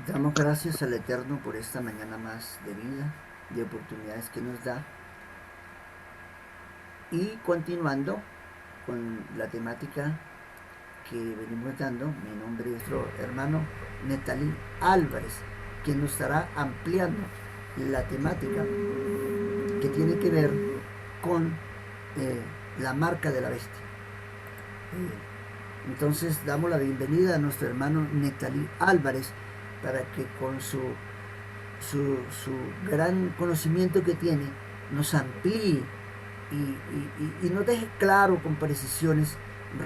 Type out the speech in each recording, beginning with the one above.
Damos gracias al Eterno por esta mañana más de vida, de oportunidades que nos da. Y continuando con la temática que venimos dando, mi nombre es nuestro hermano Netalí Álvarez, quien nos estará ampliando la temática que tiene que ver con la marca de la bestia. Entonces damos la bienvenida a nuestro hermano Netalí Álvarez para que con su gran conocimiento que tiene nos amplíe y nos deje claro con precisiones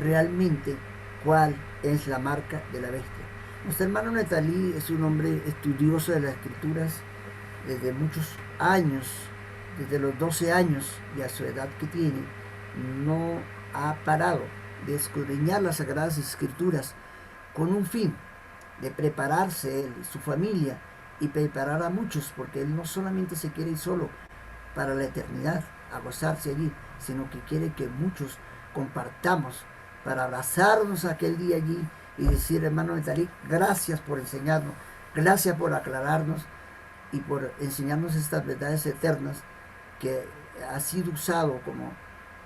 realmente cuál es la marca de la bestia. Nuestro hermano Netalí es un hombre estudioso de las escrituras desde muchos años, desde los 12 años y a su edad que tiene, no ha parado de escudriñar las sagradas escrituras con un fin de prepararse él y su familia y preparar a muchos, porque él no solamente se quiere ir solo para la eternidad a gozarse allí, sino que quiere que muchos compartamos para abrazarnos aquel día allí y decir, hermano Netalik, gracias por enseñarnos, gracias por aclararnos y por enseñarnos estas verdades eternas que ha sido usado como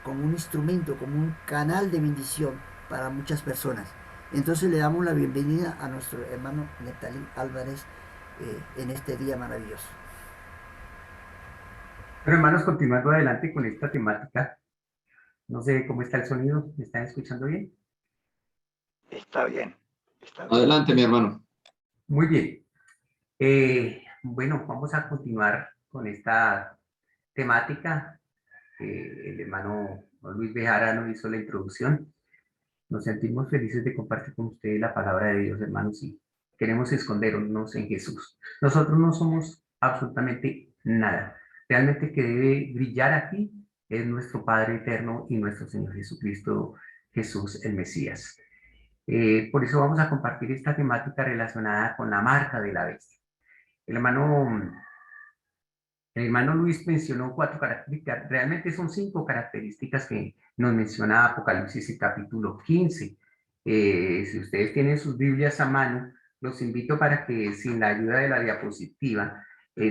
un instrumento, como un canal de bendición para muchas personas. Entonces le damos la bienvenida a nuestro hermano Netalí Álvarez en este día maravilloso. Bueno, hermanos, continuando adelante con esta temática, no sé cómo está el sonido, ¿me están escuchando bien? Está bien, está bien. Adelante, mi hermano. Muy bien. Bueno, vamos a continuar con esta temática. El hermano Luis Bejarano nos hizo la introducción. Nos sentimos felices de compartir con ustedes la palabra de Dios, hermanos, y queremos escondernos en Jesús. Nosotros no somos absolutamente nada. Realmente que debe brillar aquí es nuestro Padre eterno y nuestro Señor Jesucristo, Jesús el Mesías. Por eso vamos a compartir esta temática relacionada con la marca de la bestia. El hermano, el hermano Luis mencionó 4 características, realmente son 5 características que nos menciona Apocalipsis capítulo 15. Si ustedes tienen sus Biblias a mano, los invito para que sin la ayuda de la diapositiva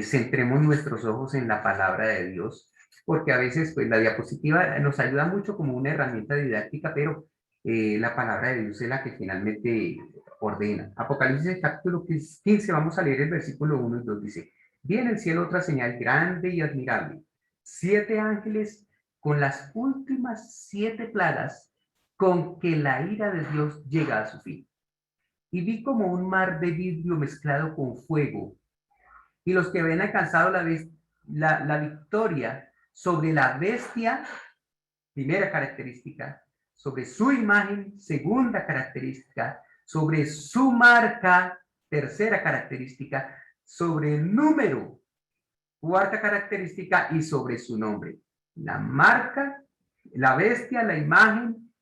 centremos nuestros ojos en la palabra de Dios, porque a veces pues la diapositiva nos ayuda mucho como una herramienta didáctica, pero la palabra de Dios es la que finalmente ordena. Apocalipsis capítulo 15, vamos a leer el versículo 1 y 2, dice: vi en el cielo otra señal grande y admirable, 7 ángeles con las últimas 7 plagas con que la ira de Dios llega a su fin. Y vi como un mar de vidrio mezclado con fuego, y los que habían alcanzado la victoria sobre la bestia, primera característica, sobre su imagen, segunda característica, sobre su marca, tercera característica, sobre el número, cuarta característica, y sobre su nombre. La marca, la bestia, la imagen,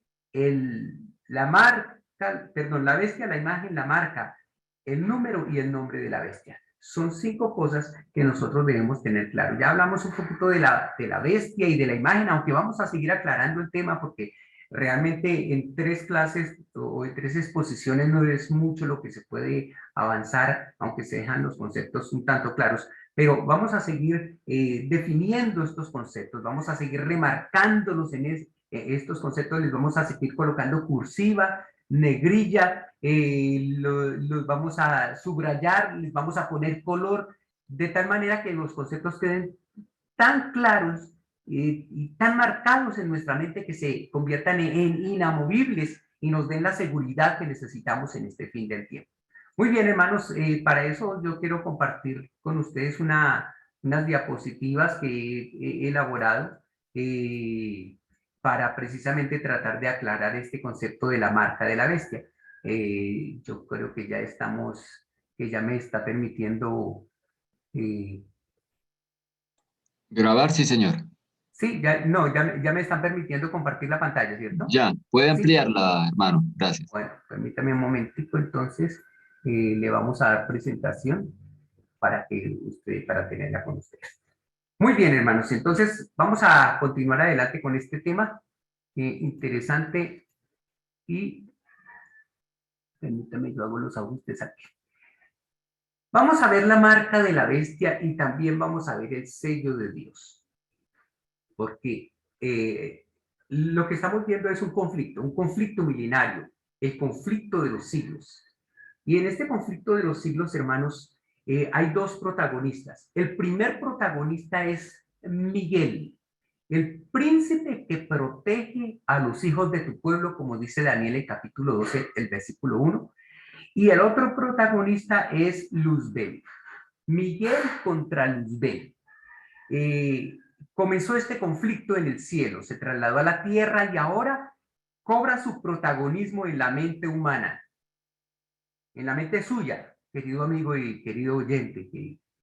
la marca, perdón, la bestia, la imagen, la marca, el número y el nombre de la bestia. Son 5 cosas que nosotros debemos tener claro. Ya hablamos un poquito de la bestia y de la imagen, aunque vamos a seguir aclarando el tema porque realmente en 3 clases o en 3 exposiciones no es mucho lo que se puede avanzar, aunque se dejan los conceptos un tanto claros. Pero vamos a seguir definiendo estos conceptos, vamos a seguir remarcándolos en estos conceptos, les vamos a seguir colocando cursiva, negrilla, los vamos a subrayar, les vamos a poner color, de tal manera que los conceptos queden tan claros y tan marcados en nuestra mente que se conviertan en inamovibles y nos den la seguridad que necesitamos en este fin del tiempo. Muy bien, hermanos, para eso yo quiero compartir con ustedes unas diapositivas que he elaborado para precisamente tratar de aclarar este concepto de la marca de la bestia. Yo creo que ya estamos, que ya me está permitiendo eh, Grabar, sí, señor. sí, ya, no, ya me están permitiendo compartir la pantalla, ¿cierto? Ya, puede Sí. ampliarla, hermano. Gracias. Bueno, permítame un momentico, entonces le vamos a dar presentación para tenerla con ustedes. Muy bien, hermanos, entonces vamos a continuar adelante con este tema interesante y permítame, yo hago los ajustes aquí. Vamos a ver la marca de la bestia y también vamos a ver el sello de Dios. Porque lo que estamos viendo es un conflicto milenario, el conflicto de los siglos. Y en este conflicto de los siglos, hermanos, hay dos protagonistas. El primer protagonista es Miguel, el príncipe que protege a los hijos de tu pueblo, como dice Daniel en capítulo 12, el versículo 1. Y el otro protagonista es Luzbel. Miguel contra Luzbel. Comenzó este conflicto en el cielo, se trasladó a la tierra y ahora cobra su protagonismo en la mente humana, en la mente suya, querido amigo y querido oyente,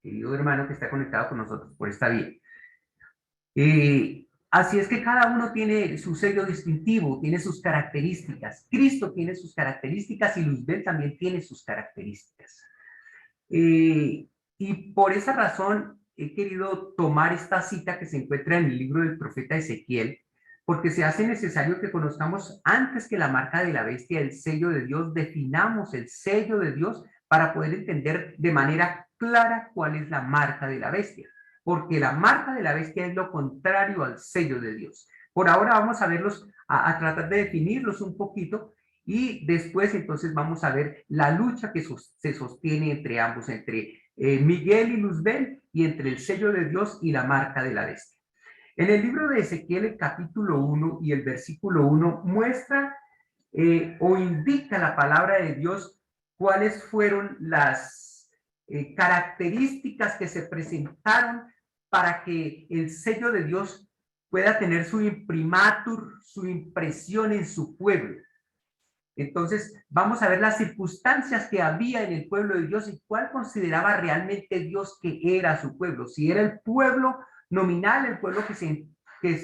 querido hermano que está conectado con nosotros por esta vía. Así es que cada uno tiene su sello distintivo, tiene sus características. Cristo tiene sus características y Luzbel también tiene sus características. Y por esa razón he querido tomar esta cita que se encuentra en el libro del profeta Ezequiel, porque se hace necesario que conozcamos antes que la marca de la bestia, el sello de Dios, definamos el sello de Dios para poder entender de manera clara cuál es la marca de la bestia, porque la marca de la bestia es lo contrario al sello de Dios. Por ahora vamos a verlos, a tratar de definirlos un poquito, y después entonces vamos a ver la lucha que se sostiene entre ambos, entre Miguel y Luzbel, y entre el sello de Dios y la marca de la bestia. En el libro de Ezequiel, el capítulo 1 y el versículo 1 muestra o indica la palabra de Dios cuáles fueron las características que se presentaron para que el sello de Dios pueda tener su imprimatur, su impresión en su pueblo. Entonces, vamos a ver las circunstancias que había en el pueblo de Dios y cuál consideraba realmente Dios que era su pueblo. Si era el pueblo nominal, el pueblo que se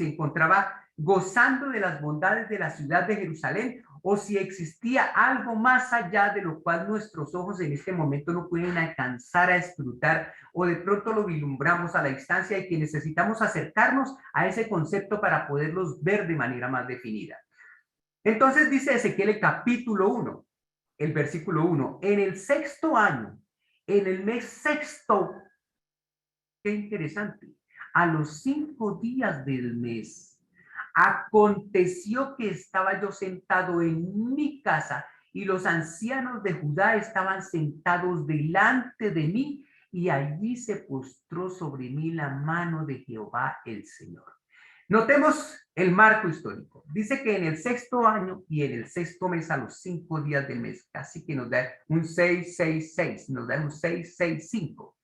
encontraba gozando de las bondades de la ciudad de Jerusalén, o si existía algo más allá de lo cual nuestros ojos en este momento no pueden alcanzar a escrutar, o de pronto lo vislumbramos a la distancia y que necesitamos acercarnos a ese concepto para poderlos ver de manera más definida. Entonces dice Ezequiel el capítulo 1, el versículo 1, en el sexto año, en el mes sexto, qué interesante, a los 5 días del mes, aconteció que estaba yo sentado en mi casa y los ancianos de Judá estaban sentados delante de mí y allí se postró sobre mí la mano de Jehová el Señor. Notemos el marco histórico. Dice que en el sexto año y en el sexto mes, a los 5 días del mes, casi que nos da un 666, nos da un 665.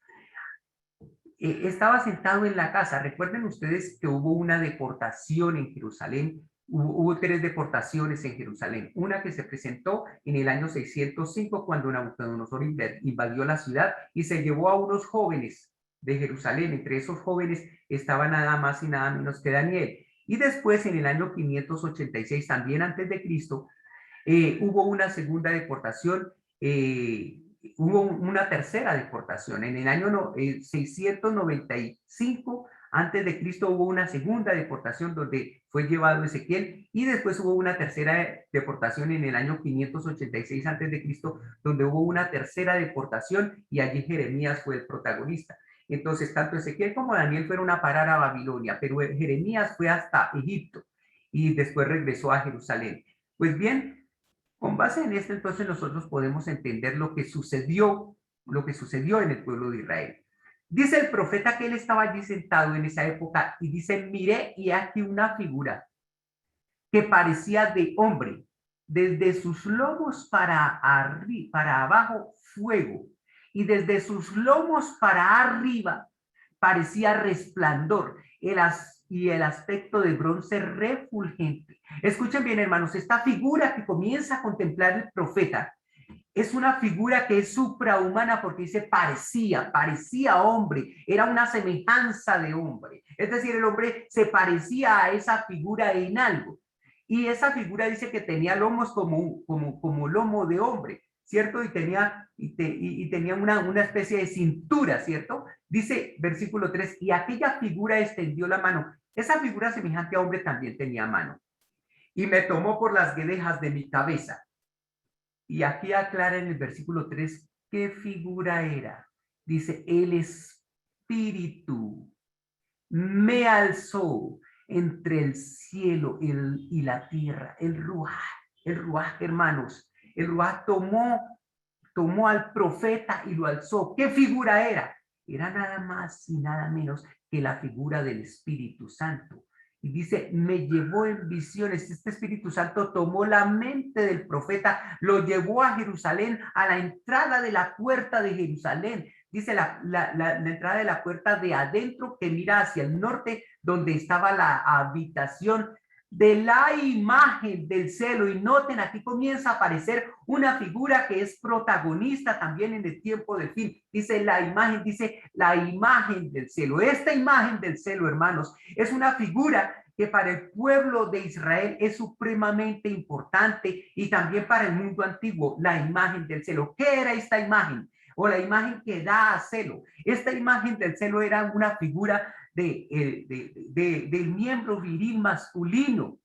Estaba sentado en la casa. Recuerden ustedes que hubo una deportación en Jerusalén. Hubo 3 deportaciones en Jerusalén. Una que se presentó en el año 605 cuando Nabucodonosor invadió la ciudad y se llevó a unos jóvenes de Jerusalén. Entre esos jóvenes estaba nada más y nada menos que Daniel. Y después, en el año 586, también antes de Cristo, hubo una segunda deportación, hubo una tercera deportación. En el año 695 antes de Cristo hubo una segunda deportación donde fue llevado Ezequiel, y después hubo una tercera deportación en el año 586 antes de Cristo, donde hubo una tercera deportación y allí Jeremías fue el protagonista. Entonces, tanto Ezequiel como Daniel fueron a parar a Babilonia, pero Jeremías fue hasta Egipto y después regresó a Jerusalén. Pues bien, con base en esto, entonces nosotros podemos entender lo que sucedió en el pueblo de Israel. Dice el profeta que él estaba allí sentado en esa época y dice, miré y aquí una figura que parecía de hombre, desde sus lomos para abajo fuego, y desde sus lomos para arriba parecía resplandor, y el aspecto de bronce refulgente. Escuchen bien, hermanos, esta figura que comienza a contemplar el profeta es una figura que es suprahumana porque dice parecía hombre, era una semejanza de hombre. Es decir, el hombre se parecía a esa figura en algo. Y esa figura dice que tenía lomos como lomo de hombre, ¿cierto? Y tenía una especie de cintura, ¿cierto? Dice versículo 3, y aquella figura extendió la mano. Esa figura semejante a hombre también tenía mano. Y me tomó por las guedejas de mi cabeza. Y aquí aclara en el versículo 3 qué figura era. Dice, el Espíritu me alzó entre el cielo y la tierra. El Ruaj, hermanos, el Ruaj tomó al profeta y lo alzó. ¿Qué figura era? Era nada más y nada menos que la figura del Espíritu Santo. Y dice, me llevó en visiones. Este Espíritu Santo tomó la mente del profeta, lo llevó a Jerusalén, a la entrada de la puerta de Jerusalén. Dice la entrada de la puerta de adentro que mira hacia el norte, donde estaba la habitación de la imagen del celo. Y noten, aquí comienza a aparecer una figura que es protagonista también en el tiempo del fin. Dice la imagen del celo. Esta imagen del celo, hermanos, es una figura que para el pueblo de Israel es supremamente importante y también para el mundo antiguo, la imagen del celo. ¿Qué era esta imagen? O la imagen que da a celo. Esta imagen del celo era una figura del miembro viril masculino.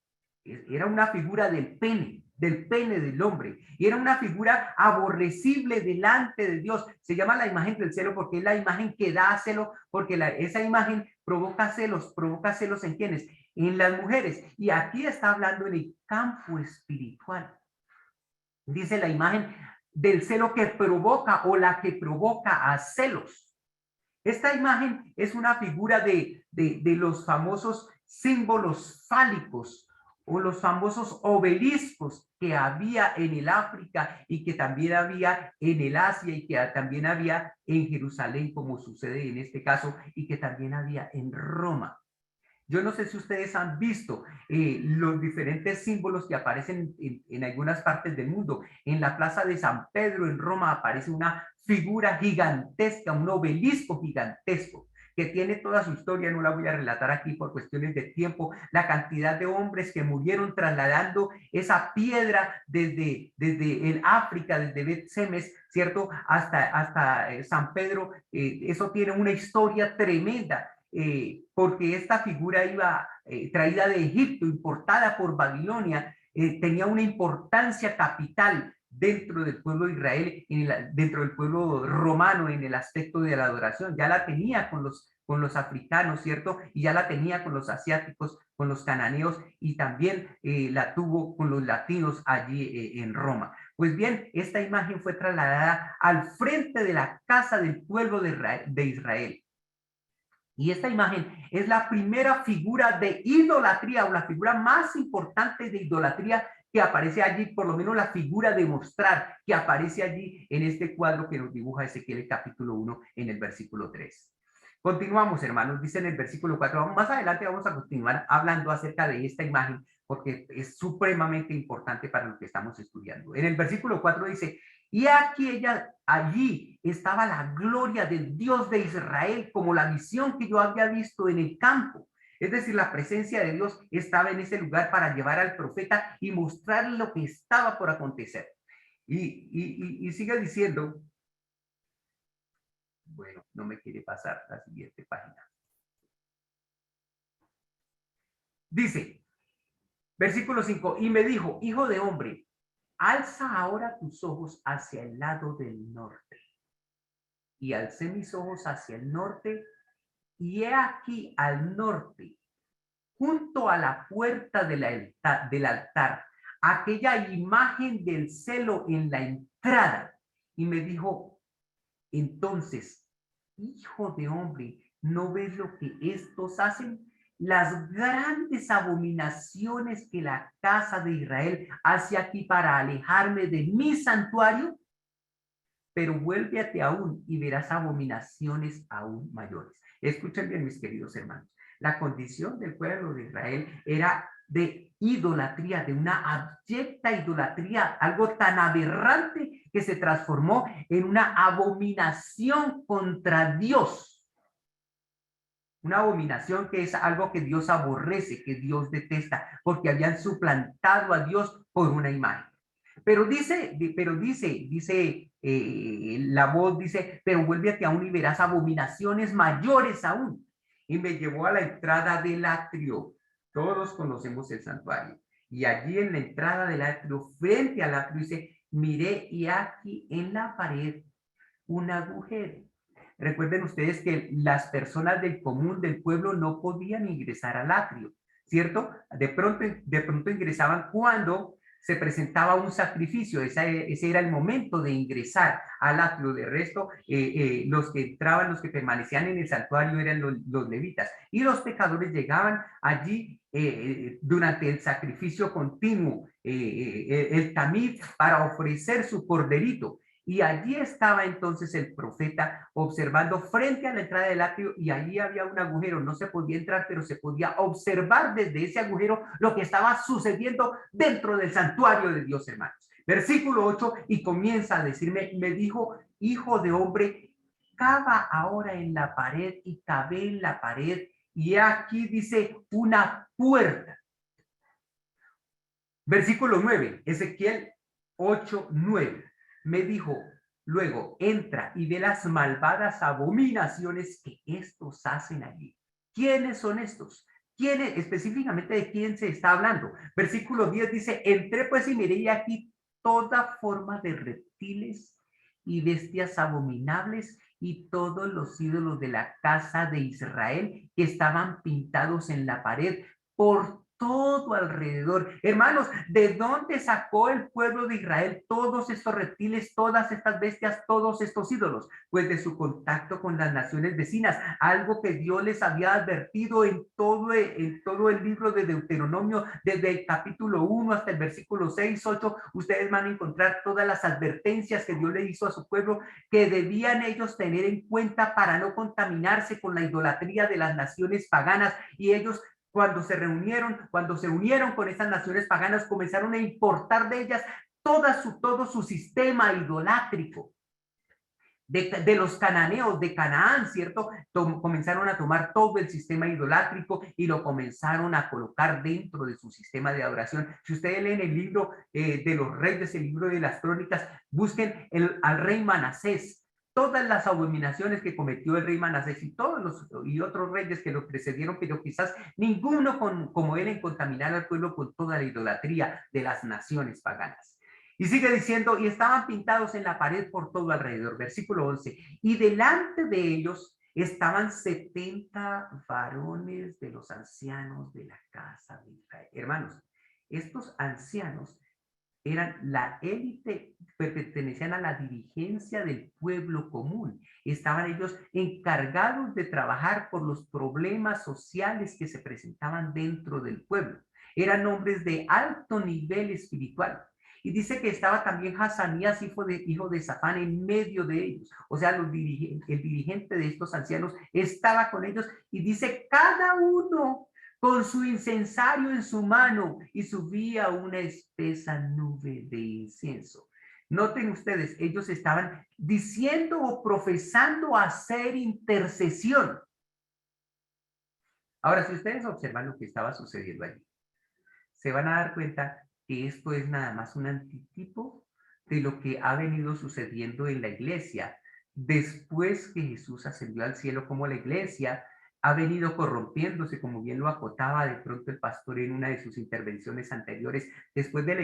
Era una figura del pene del hombre, y era una figura aborrecible delante de Dios. Se llama la imagen del celo porque es la imagen que da celo, porque esa imagen provoca celos ¿en quiénes? En las mujeres. Y aquí está hablando en el campo espiritual. Dice la imagen del celo que provoca o la que provoca a celos. Esta imagen es una figura de los famosos símbolos fálicos o los famosos obeliscos que había en el África y que también había en el Asia y que también había en Jerusalén, como sucede en este caso, y que también había en Roma. Yo no sé si ustedes han visto los diferentes símbolos que aparecen en algunas partes del mundo. En la Plaza de San Pedro en Roma aparece una figura gigantesca, un obelisco gigantesco que tiene toda su historia. No la voy a relatar aquí por cuestiones de tiempo. La cantidad de hombres que murieron trasladando esa piedra desde el África, desde Bet Semes, ¿cierto? Hasta San Pedro. Eso tiene una historia tremenda. Porque esta figura iba traída de Egipto, importada por Babilonia, tenía una importancia capital dentro del pueblo de Israel, dentro del pueblo romano en el aspecto de la adoración. Ya la tenía con los africanos, ¿cierto? Y ya la tenía con los asiáticos, con los cananeos, y también la tuvo con los latinos allí en Roma. Pues bien, esta imagen fue trasladada al frente de la casa del pueblo de Israel. Y esta imagen es la primera figura de idolatría o la figura más importante de idolatría que aparece allí, por lo menos la figura de mostrar que aparece allí en este cuadro que nos dibuja Ezequiel capítulo 1 en el versículo 3. Continuamos, hermanos, dice en el versículo 4, más adelante vamos a continuar hablando acerca de esta imagen porque es supremamente importante para lo que estamos estudiando. En el versículo 4 dice, y aquí allí estaba la gloria del Dios de Israel, como la visión que yo había visto en el campo. Es decir, la presencia de Dios estaba en ese lugar para llevar al profeta y mostrarle lo que estaba por acontecer. Y sigue diciendo, bueno, no me quiere pasar la siguiente página. Dice, versículo 5, y me dijo, hijo de hombre, alza ahora tus ojos hacia el lado del norte. Y alcé mis ojos hacia el norte, y he aquí al norte, junto a la puerta del altar, aquella imagen del celo en la entrada. Y me dijo, entonces, hijo de hombre, ¿no ves lo que estos hacen? Las grandes abominaciones que la casa de Israel hace aquí para alejarme de mi santuario. Pero vuélvete aún y verás abominaciones aún mayores. Escuchen bien, mis queridos hermanos. La condición del pueblo de Israel era de idolatría, de una abyecta idolatría, algo tan aberrante que se transformó en una abominación contra Dios. Una abominación que es algo que Dios aborrece, que Dios detesta, porque habían suplantado a Dios por una imagen. Pero dice, la voz dice, pero vuélvete aún y verás abominaciones mayores aún. Y me llevó a la entrada del atrio. Todos conocemos el santuario. Y allí en la entrada del atrio, frente al atrio, dice, miré y aquí en la pared un agujero. Recuerden ustedes que las personas del común del pueblo no podían ingresar al atrio, ¿cierto? De pronto ingresaban cuando se presentaba un sacrificio, ese era el momento de ingresar al atrio. De resto, los que entraban, los que permanecían en el santuario eran los levitas, y los pecadores llegaban allí durante el sacrificio continuo, el tamid, para ofrecer su corderito. Y allí estaba entonces el profeta observando frente a la entrada del atrio, y allí había un agujero. No se podía entrar, pero se podía observar desde ese agujero lo que estaba sucediendo dentro del santuario de Dios, hermanos. Versículo 8, y comienza a decirme, me dijo, hijo de hombre, cava ahora en la pared, y cavé en la pared, y aquí dice una puerta. Versículo 9, Ezequiel 8:9. Me dijo, luego entra y ve las malvadas abominaciones que estos hacen allí. ¿Quiénes son estos? ¿Quiénes, específicamente de quién se está hablando? Versículo 10 dice, entré pues y miré aquí toda forma de reptiles y bestias abominables y todos los ídolos de la casa de Israel que estaban pintados en la pared por todo alrededor. Hermanos, ¿de dónde sacó el pueblo de Israel todos estos reptiles, todas estas bestias, todos estos ídolos? Pues de su contacto con las naciones vecinas, algo que Dios les había advertido en todo el libro de Deuteronomio, desde el capítulo 1 hasta el versículo 6, 8, ustedes van a encontrar todas las advertencias que Dios le hizo a su pueblo, que debían ellos tener en cuenta para no contaminarse con la idolatría de las naciones paganas. Y ellos, cuando se unieron con estas naciones paganas, comenzaron a importar de ellas todo su sistema idolátrico. De los cananeos, de Canaán, ¿cierto? Comenzaron a tomar todo el sistema idolátrico y lo comenzaron a colocar dentro de su sistema de adoración. Si ustedes leen el libro de los reyes, el libro de las crónicas, busquen al rey Manasés. Todas las abominaciones que cometió el rey Manasés y otros reyes que lo precedieron, pero quizás ninguno como él en contaminar al pueblo con toda la idolatría de las naciones paganas. Y sigue diciendo, y estaban pintados en la pared por todo alrededor. Versículo 11, y delante de ellos estaban 70 varones de los ancianos de la casa de Israel. Hermanos, estos ancianos eran la élite, pertenecían a la dirigencia del pueblo común. Estaban ellos encargados de trabajar por los problemas sociales que se presentaban dentro del pueblo. Eran hombres de alto nivel espiritual. Y dice que estaba también Hazanías, hijo de Safán, en medio de ellos. O sea, el dirigente de estos ancianos estaba con ellos, y dice, cada uno con su incensario en su mano, y subía una espesa nube de incienso. Noten ustedes, ellos estaban diciendo o profesando hacer intercesión. Ahora, si ustedes observan lo que estaba sucediendo allí, se van a dar cuenta que esto es nada más un antitipo de lo que ha venido sucediendo en la iglesia después que Jesús ascendió al cielo, como la iglesia ha venido corrompiéndose, como bien lo acotaba de pronto el pastor en una de sus intervenciones anteriores. Después de la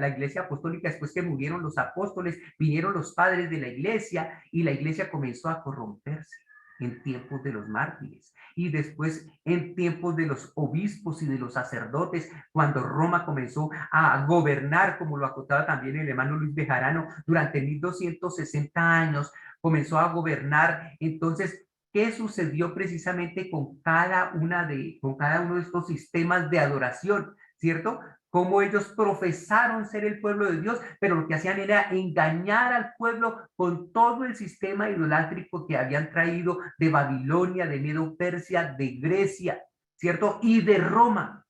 iglesia apostólica, después que murieron los apóstoles, vinieron los padres de la iglesia, y la iglesia comenzó a corromperse en tiempos de los mártires, y después en tiempos de los obispos y de los sacerdotes, cuando Roma comenzó a gobernar, como lo acotaba también el hermano Luis Bejarano, durante 1260 años comenzó a gobernar. Entonces, ¿qué sucedió precisamente con cada uno de estos sistemas de adoración? ¿Cierto? Cómo ellos profesaron ser el pueblo de Dios, pero lo que hacían era engañar al pueblo con todo el sistema idolátrico que habían traído de Babilonia, de Medo-Persia, de Grecia, ¿cierto? Y de Roma.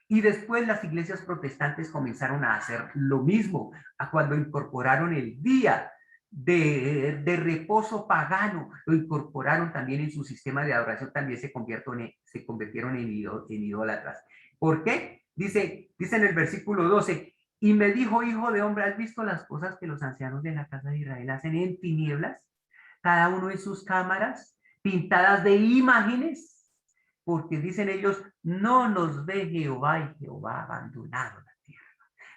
Y después las iglesias protestantes comenzaron a hacer lo mismo, cuando incorporaron el día de reposo pagano, lo incorporaron también en su sistema de adoración, también se convirtieron en idólatras. ¿Por qué? Dice en el versículo 12, y me dijo, hijo de hombre, ¿has visto las cosas que los ancianos de la casa de Israel hacen en tinieblas? Cada uno en sus cámaras, pintadas de imágenes, porque dicen ellos, no nos ve Jehová, y Jehová abandonado la tierra.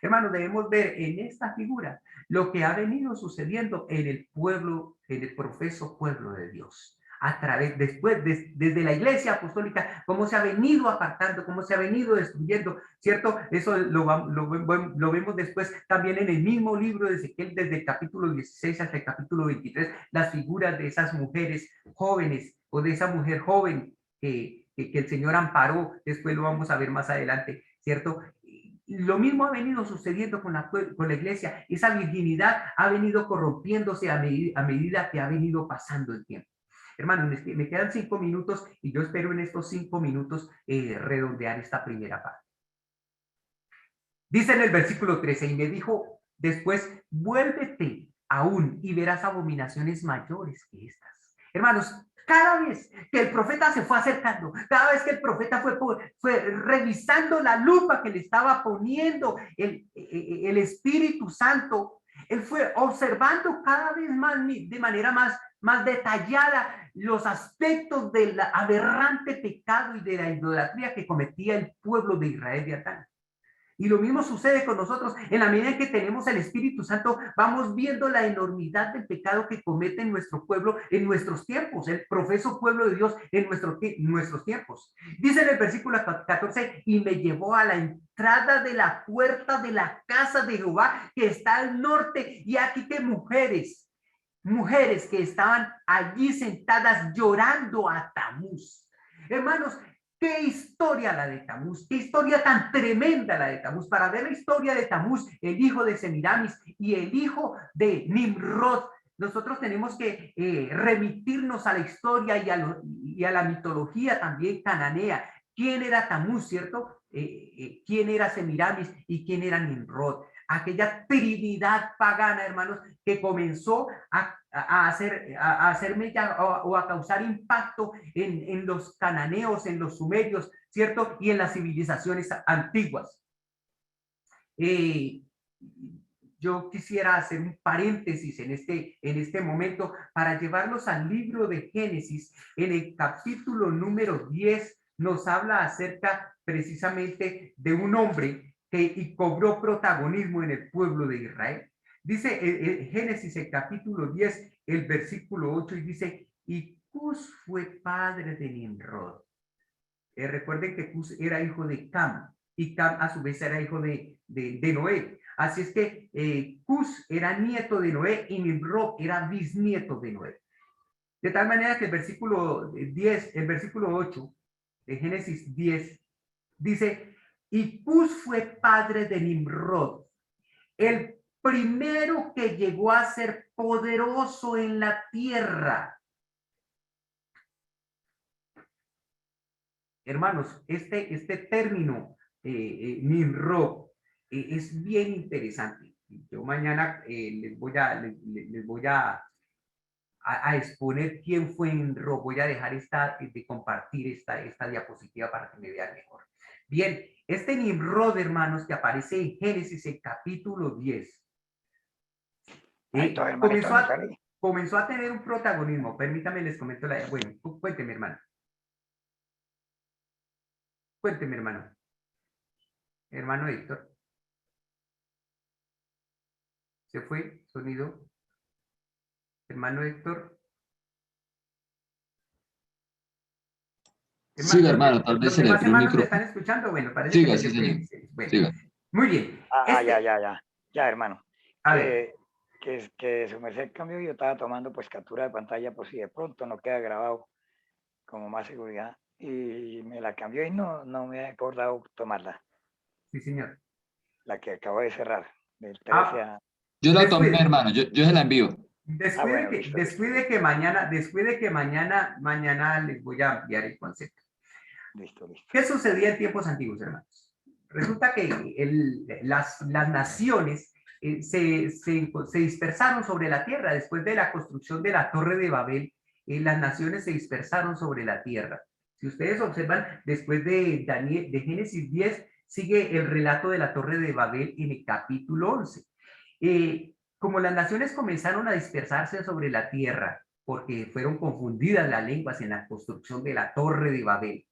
Hermanos, debemos ver en esta figura lo que ha venido sucediendo en el pueblo, en el profeso pueblo de Dios. A través, desde la iglesia apostólica, cómo se ha venido apartando, cómo se ha venido destruyendo, ¿cierto? Eso lo vemos después también en el mismo libro de Ezequiel, desde el capítulo 16 hasta el capítulo 23, las figuras de esas mujeres jóvenes o de esa mujer joven que el Señor amparó, después lo vamos a ver más adelante, ¿cierto? Lo mismo ha venido sucediendo con la iglesia, esa virginidad ha venido corrompiéndose a medida que ha venido pasando el tiempo. Hermanos, me quedan 5 minutos y yo espero en estos 5 minutos redondear esta primera parte. Dice en el versículo 13, y me dijo después, vuélvete aún y verás abominaciones mayores que estas. Hermanos, cada vez que el profeta se fue acercando, cada vez que el profeta fue revisando la lupa que le estaba poniendo el Espíritu Santo, él fue observando cada vez más, de manera más detallada, los aspectos del aberrante pecado y de la idolatría que cometía el pueblo de Israel de Adán. Y lo mismo sucede con nosotros. En la medida en que tenemos el Espíritu Santo, vamos viendo la enormidad del pecado que comete en nuestro pueblo, en nuestros tiempos, el profeso pueblo de Dios en nuestros tiempos. Dice en el versículo 14, y me llevó a la entrada de la puerta de la casa de Jehová, que está al norte, y aquí que mujeres que estaban allí sentadas llorando a Tamuz. Hermanos, qué historia la de Tamuz, qué historia tan tremenda la de Tamuz. Para ver la historia de Tamuz, el hijo de Semiramis y el hijo de Nimrod, nosotros tenemos que remitirnos a la historia y a la mitología también cananea. ¿Quién era Tamuz, cierto? ¿Quién era Semiramis y quién era Nimrod? Aquella trinidad pagana, hermanos, que comenzó a hacer mella o a causar impacto en los cananeos, en los sumerios, ¿cierto? Y en las civilizaciones antiguas. Yo quisiera hacer un paréntesis en este momento para llevarlos al libro de Génesis. En el capítulo número 10 nos habla acerca precisamente de un hombre que cobró protagonismo en el pueblo de Israel. Dice Génesis, el capítulo 10, el versículo 8, y dice, y Cus fue padre de Nimrod. Recuerden que Cus era hijo de Cam, y Cam a su vez era hijo de Noé. Así es que Cus era nieto de Noé y Nimrod era bisnieto de Noé. De tal manera que el versículo 10, el versículo 8 de Génesis 10, dice, y Cus fue padre de Nimrod, el primero que llegó a ser poderoso en la tierra. Hermanos, este término Nimrod es bien interesante. Yo mañana les voy a exponer quién fue Nimrod. Voy a dejar de compartir esta diapositiva para que me vean mejor. Bien, este Nimrod, hermanos, que aparece en Génesis, el capítulo 10, comenzó a tener un protagonismo. Permítame, les comento la... Bueno, cuénteme, hermano. Cuénteme, hermano. Hermano Héctor. ¿Se fue? ¿Sonido? Hermano Héctor. Siga, hermano, tal vez se le abrió un micrófono. ¿Me están escuchando? Bueno, parece siga, que sí, señor. Bueno, siga. Muy bien. Ya, hermano. A ver. Que su merced cambió, yo estaba tomando pues captura de pantalla por si de pronto no queda grabado como más seguridad, y me la cambió y no me he acordado tomarla. Sí, señor. La que acabo de cerrar, del 13 a... Yo la tomé, hermano, yo se la envío. Descuide que mañana les voy a enviar el concepto. Listo. ¿Qué sucedía en tiempos antiguos, hermanos? Resulta que las naciones se dispersaron sobre la tierra. Después de la construcción de la Torre de Babel, las naciones se dispersaron sobre la tierra. Si ustedes observan, después de Génesis 10, sigue el relato de la Torre de Babel en el capítulo 11. Como las naciones comenzaron a dispersarse sobre la tierra, porque fueron confundidas las lenguas en la construcción de la Torre de Babel,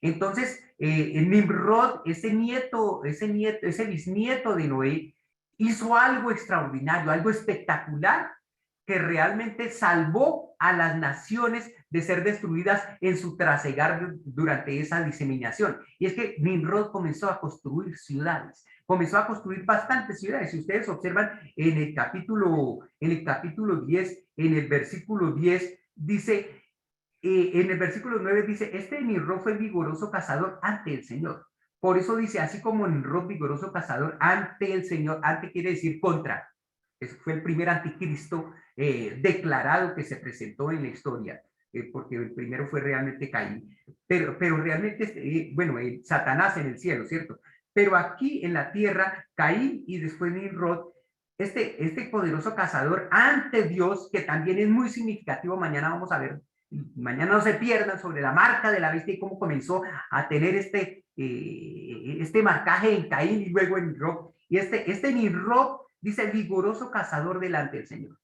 Entonces, Nimrod, ese bisnieto de Noé, hizo algo extraordinario, algo espectacular, que realmente salvó a las naciones de ser destruidas en su trasegar durante esa diseminación. Y es que Nimrod comenzó a construir ciudades, comenzó a construir bastantes ciudades. Si ustedes observan en el capítulo 10, en el versículo 10, dice, en el versículo 9 dice, este Nimrod fue vigoroso cazador ante el Señor. Por eso dice, así como Nimrod vigoroso cazador ante el Señor, ante quiere decir contra. Ese fue el primer anticristo declarado que se presentó en la historia, porque el primero fue realmente Caín. Pero realmente, bueno, Satanás en el cielo, ¿cierto? Pero aquí en la tierra, Caín y después Nimrod, este poderoso cazador ante Dios, que también es muy significativo, mañana vamos a ver, mañana no se pierdan sobre la marca de la bestia y cómo comenzó a tener este marcaje en Caín y luego en Nimrod. Y este Nimrod dice vigoroso cazador delante del Señor.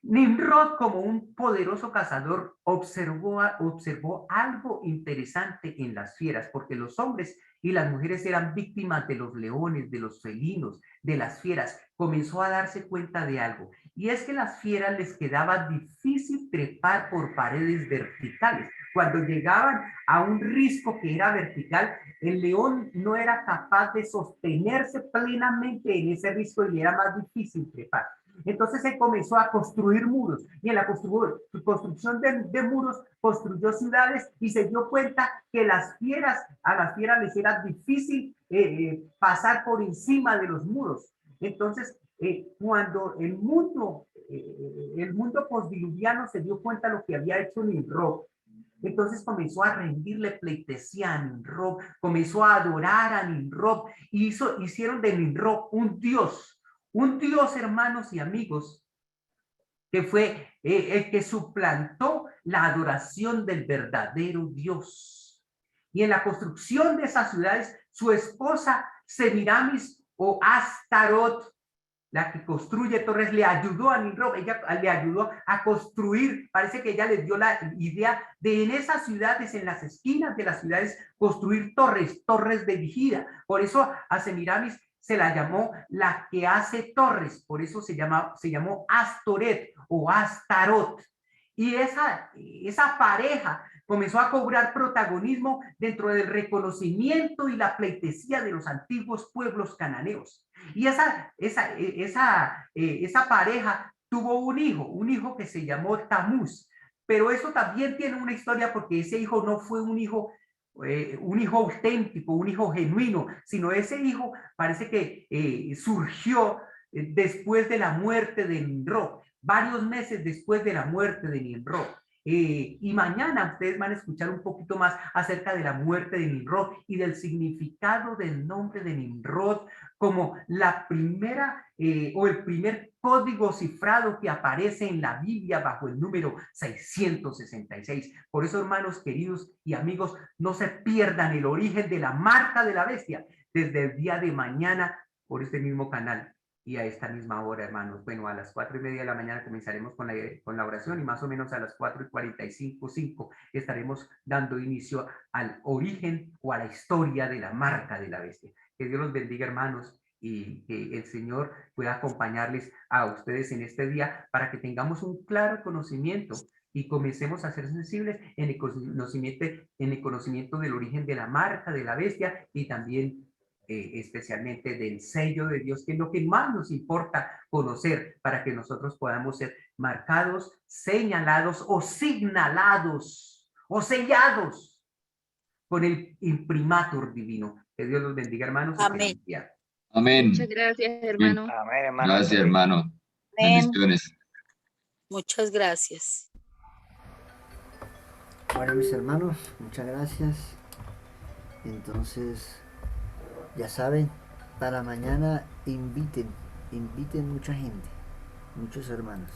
Nimrod, como un poderoso cazador, observó algo interesante en las fieras, porque los hombres y las mujeres eran víctimas de los leones, de los felinos, de las fieras. Comenzó a darse cuenta de algo, y es que las fieras les quedaba difícil trepar por paredes verticales. Cuando llegaban a un risco que era vertical, el león no era capaz de sostenerse plenamente en ese risco y era más difícil trepar. Entonces se comenzó a construir muros, y en la construcción de muros construyó ciudades, y se dio cuenta que a las fieras les era difícil pasar por encima de los muros. Entonces, cuando el mundo postdiluviano se dio cuenta de lo que había hecho Nimrod, entonces comenzó a rendirle pleitesía a Nimrod, comenzó a adorar a Nimrod, y hicieron de Nimrod un dios, hermanos y amigos, que fue el que suplantó la adoración del verdadero Dios. Y en la construcción de esas ciudades, su esposa Semiramis o Astarot, la que construye torres, le ayudó a Nimrod, ella le ayudó a construir, parece que ella les dio la idea de en esas ciudades, en las esquinas de las ciudades, construir torres de vigía. Por eso a Semiramis se la llamó la que hace torres, por eso se llamó Astoret o Astarot. Y esa pareja comenzó a cobrar protagonismo dentro del reconocimiento y la pleitesía de los antiguos pueblos cananeos. Y esa pareja tuvo un hijo que se llamó Tamuz. Pero eso también tiene una historia, porque ese hijo no fue un hijo auténtico, un hijo genuino, sino ese hijo parece que surgió después de la muerte de Nimrod, varios meses después de la muerte de Nimrod. Y mañana ustedes van a escuchar un poquito más acerca de la muerte de Nimrod y del significado del nombre de Nimrod como la primera o el primer código cifrado que aparece en la Biblia bajo el número 666. Por eso, hermanos queridos y amigos, no se pierdan el origen de la marca de la bestia desde el día de mañana por este mismo canal y a esta misma hora, hermanos. Bueno, a las 4:30 de la mañana comenzaremos con la oración, y más o menos a las 4:45 estaremos dando inicio al origen o a la historia de la marca de la bestia. Que Dios los bendiga, hermanos, y que el Señor pueda acompañarles a ustedes en este día para que tengamos un claro conocimiento y comencemos a ser sensibles en el conocimiento del origen de la marca de la bestia, y también especialmente del sello de Dios, que es lo que más nos importa conocer para que nosotros podamos ser marcados, señalados o signalados o sellados con el imprimatur divino. Que Dios los bendiga, hermanos. Amén. Amén. Muchas gracias, hermano. Amén, hermano. Gracias, hermano. Amén. Bendiciones. Muchas gracias. Bueno, mis hermanos, muchas gracias. Entonces, ya saben, para mañana inviten mucha gente, muchos hermanos.